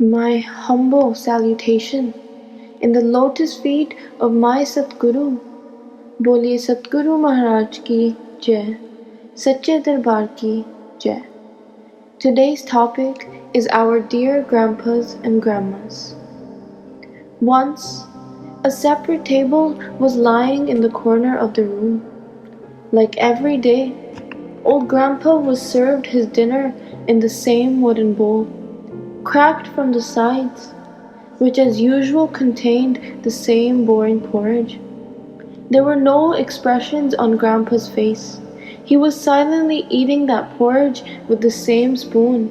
My humble salutation in the lotus feet of my Satguru. Boliye Satguru Maharaj ki Jai. Sache Darbar ki Jai. Today's topic is our dear grandpas and grandmas. Once, a separate table was lying in the corner of the room. Like every day, old grandpa was served his dinner in the same wooden bowl, cracked from the sides, which as usual contained the same boring porridge. There were no expressions on grandpa's face. He was silently eating that porridge with the same spoon,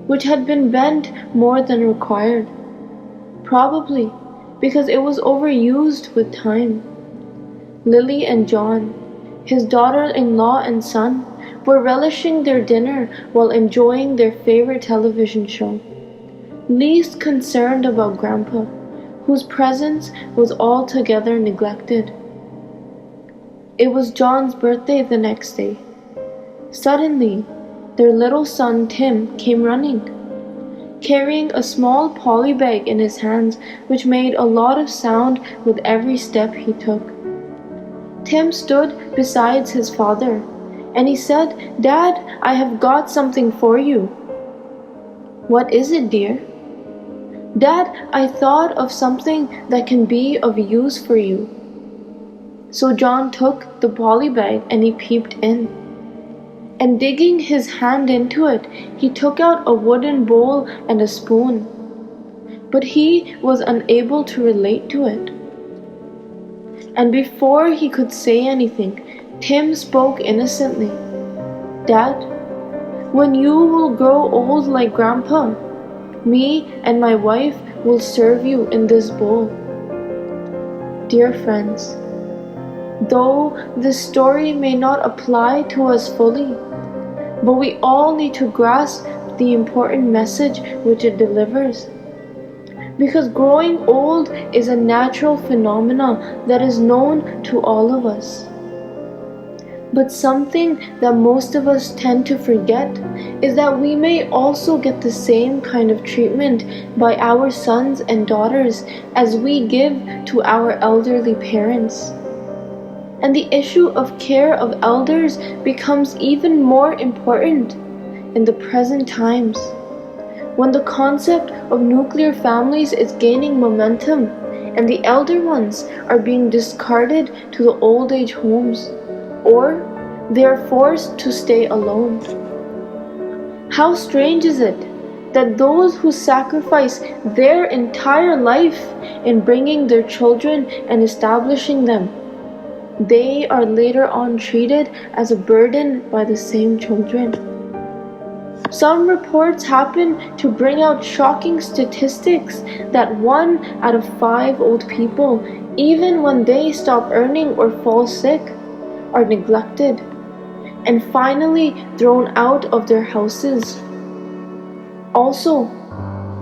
which had been bent more than required, probably because it was overused with time. Lily and John, his daughter-in-law and son, were relishing their dinner while enjoying their favorite television show, least concerned about Grandpa, whose presence was altogether neglected. It was John's birthday the next day. Suddenly, their little son Tim came running, carrying a small poly bag in his hands which made a lot of sound with every step he took. Tim stood beside his father, and he said, "Dad, I have got something for you." "What is it, dear?" "Dad, I thought of something that can be of use for you." So John took the poly bag and he peeped in. And digging his hand into it, he took out a wooden bowl and a spoon. But he was unable to relate to it. And before he could say anything, Tim spoke innocently. "Dad, when you will grow old like Grandpa, me and my wife will serve you in this bowl." Dear friends, though this story may not apply to us fully, but we all need to grasp the important message which it delivers. Because growing old is a natural phenomenon that is known to all of us. But something that most of us tend to forget is that we may also get the same kind of treatment by our sons and daughters as we give to our elderly parents. And the issue of care of elders becomes even more important in the present times, when the concept of nuclear families is gaining momentum and the elder ones are being discarded to the old age homes, or they are forced to stay alone. How strange is it that those who sacrifice their entire life in bringing their children and establishing them, they are later on treated as a burden by the same children. Some reports happen to bring out shocking statistics that 1 out of 5 old people, even when they stop earning or fall sick, are neglected and finally thrown out of their houses. Also,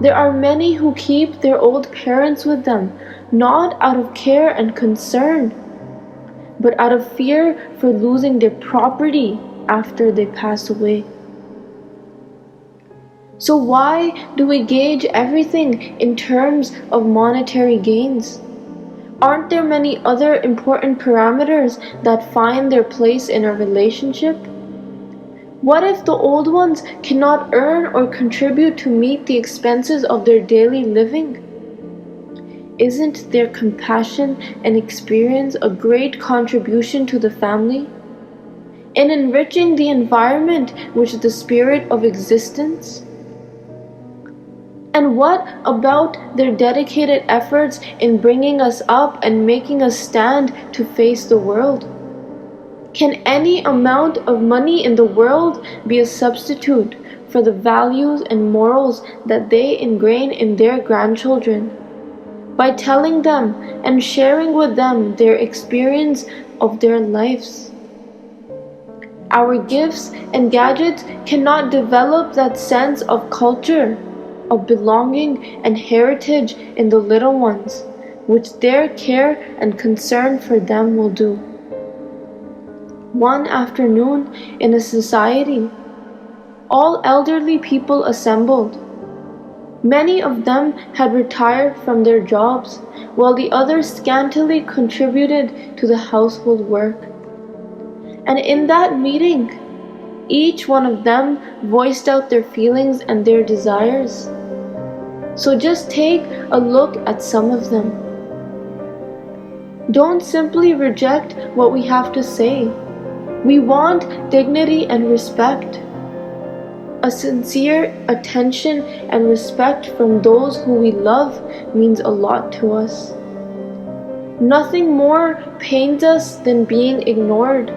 there are many who keep their old parents with them, not out of care and concern, but out of fear for losing their property after they pass away. So why do we gauge everything in terms of monetary gains? Aren't there many other important parameters that find their place in a relationship? What if the old ones cannot earn or contribute to meet the expenses of their daily living? Isn't their compassion and experience a great contribution to the family? In enriching the environment which is the spirit of existence? And what about their dedicated efforts in bringing us up and making us stand to face the world? Can any amount of money in the world be a substitute for the values and morals that they ingrain in their grandchildren, by telling them and sharing with them their experience of their lives? Our gifts and gadgets cannot develop that sense of culture, of belonging and heritage in the little ones, which their care and concern for them will do. One afternoon in a society, all elderly people assembled. Many of them had retired from their jobs, while the others scantily contributed to the household work. And in that meeting, each one of them voiced out their feelings and their desires. So just take a look at some of them. Don't simply reject what we have to say. We want dignity and respect. A sincere attention and respect from those who we love means a lot to us. Nothing more pains us than being ignored.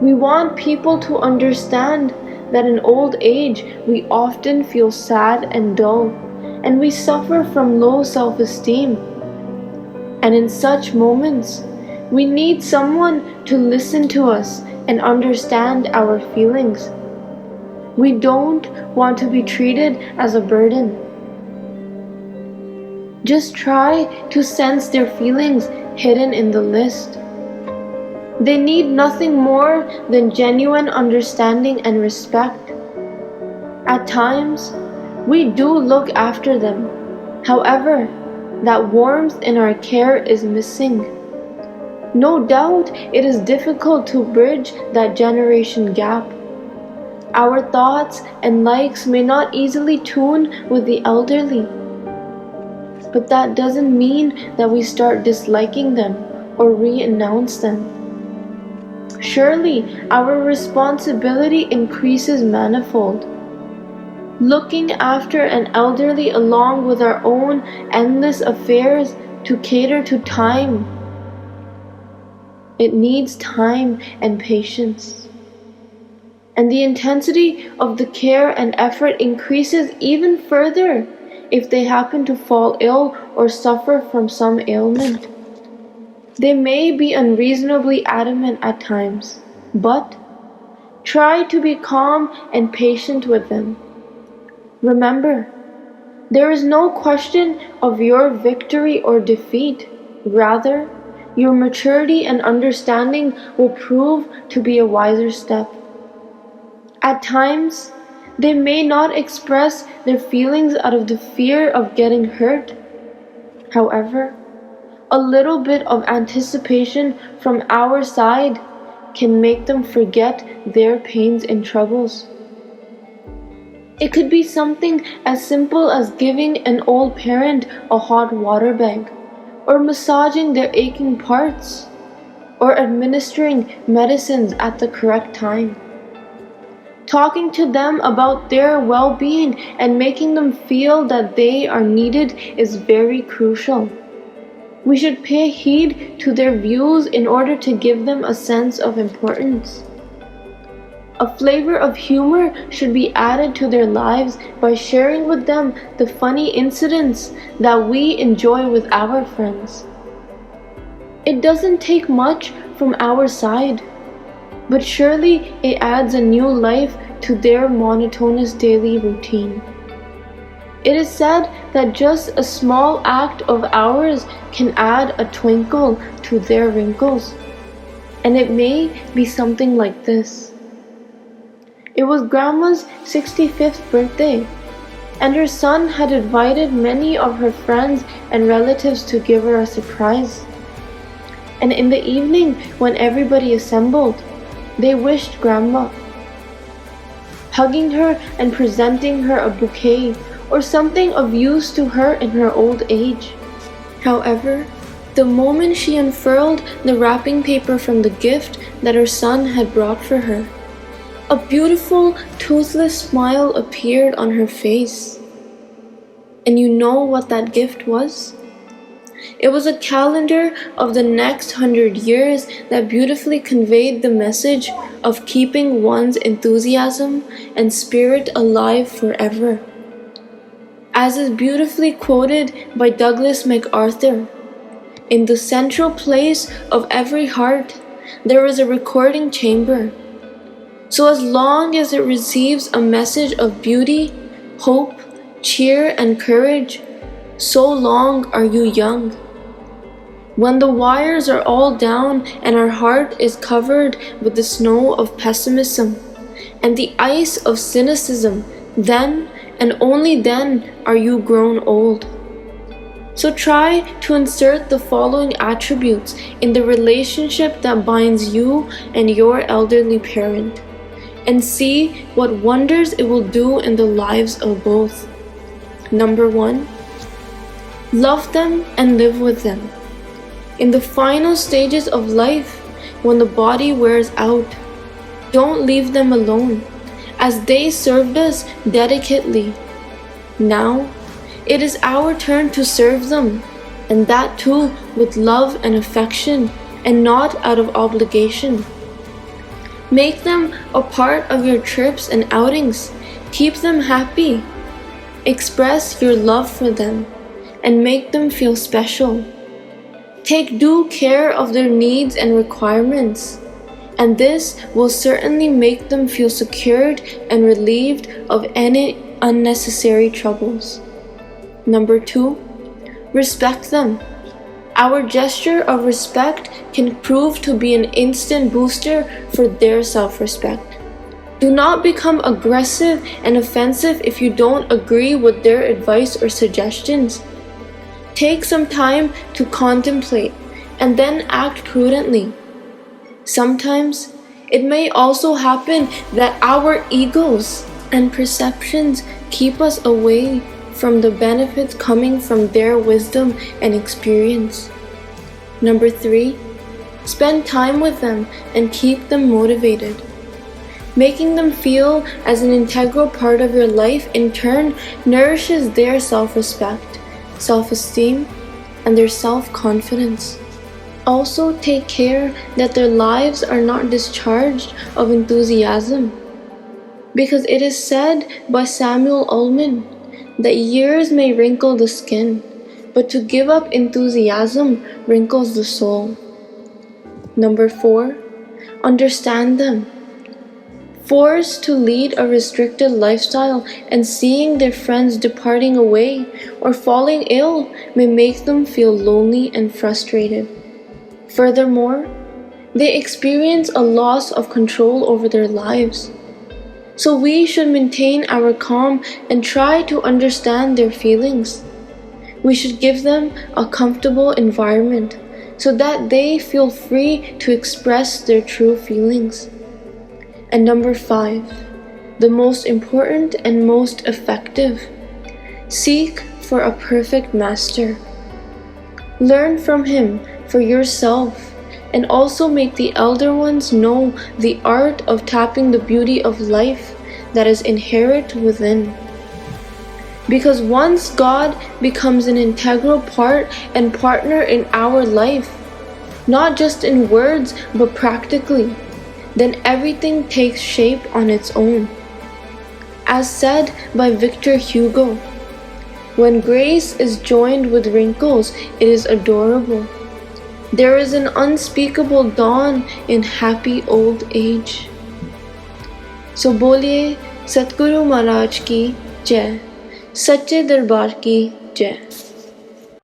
We want people to understand that in old age we often feel sad and dull, and we suffer from low self-esteem. And in such moments, we need someone to listen to us and understand our feelings. We don't want to be treated as a burden. Just try to sense their feelings hidden in the list. They need nothing more than genuine understanding and respect. At times, we do look after them. However, that warmth in our care is missing. No doubt it is difficult to bridge that generation gap. Our thoughts and likes may not easily tune with the elderly. But that doesn't mean that we start disliking them or re-announce them. Surely our responsibility increases manifold. Looking after an elderly along with our own endless affairs to cater to time. It needs time and patience. And the intensity of the care and effort increases even further if they happen to fall ill or suffer from some ailment. They may be unreasonably adamant at times, but try to be calm and patient with them. Remember, there is no question of your victory or defeat. Rather, your maturity and understanding will prove to be a wiser step. At times, they may not express their feelings out of the fear of getting hurt. However, a little bit of anticipation from our side can make them forget their pains and troubles. It could be something as simple as giving an old parent a hot water bag, or massaging their aching parts, or administering medicines at the correct time. Talking to them about their well-being and making them feel that they are needed is very crucial. We should pay heed to their views in order to give them a sense of importance. A flavor of humor should be added to their lives by sharing with them the funny incidents that we enjoy with our friends. It doesn't take much from our side, but surely it adds a new life to their monotonous daily routine. It is said that just a small act of ours can add a twinkle to their wrinkles, and it may be something like this. It was Grandma's 65th birthday, and her son had invited many of her friends and relatives to give her a surprise. And in the evening, when everybody assembled, they wished Grandma, hugging her and presenting her a bouquet or something of use to her in her old age. However, the moment she unfurled the wrapping paper from the gift that her son had brought for her, a beautiful, toothless smile appeared on her face. And you know what that gift was? It was a calendar of the next 100 years that beautifully conveyed the message of keeping one's enthusiasm and spirit alive forever. As is beautifully quoted by Douglas MacArthur, in the central place of every heart, there is a recording chamber. So as long as it receives a message of beauty, hope, cheer, and courage, so long are you young. When the wires are all down and our heart is covered with the snow of pessimism and the ice of cynicism, then and only then are you grown old. So try to insert the following attributes in the relationship that binds you and your elderly parent, and see what wonders it will do in the lives of both. Number 1, love them and live with them. In the final stages of life, when the body wears out, don't leave them alone, as they served us dedicatedly. Now, it is our turn to serve them, and that too with love and affection, and not out of obligation. Make them a part of your trips and outings. Keep them happy. Express your love for them, and make them feel special. Take due care of their needs and requirements, and this will certainly make them feel secured and relieved of any unnecessary troubles. Number 2, respect them. Our gesture of respect can prove to be an instant booster for their self-respect. Do not become aggressive and offensive if you don't agree with their advice or suggestions. Take some time to contemplate and then act prudently. Sometimes it may also happen that our egos and perceptions keep us away from the benefits coming from their wisdom and experience. Number 3, spend time with them and keep them motivated. Making them feel as an integral part of your life in turn nourishes their self-respect, self-esteem, and their self-confidence. Also take care that their lives are not discharged of enthusiasm, because it is said by Samuel Ullman that years may wrinkle the skin, but to give up enthusiasm wrinkles the soul. Number 4, understand them. Forced to lead a restricted lifestyle and seeing their friends departing away or falling ill may make them feel lonely and frustrated. Furthermore, they experience a loss of control over their lives. So we should maintain our calm and try to understand their feelings. We should give them a comfortable environment so that they feel free to express their true feelings. And number 5, the most important and most effective, seek for a perfect master. Learn from him for yourself, and also make the elder ones know the art of tapping the beauty of life that is inherent within. Because once God becomes an integral part and partner in our life, not just in words but practically, then everything takes shape on its own. As said by Victor Hugo, when grace is joined with wrinkles, it is adorable. There is an unspeakable dawn in happy old age. So बोलिए सतगुरु महाराज की जय, सच्चे दरबार की जय.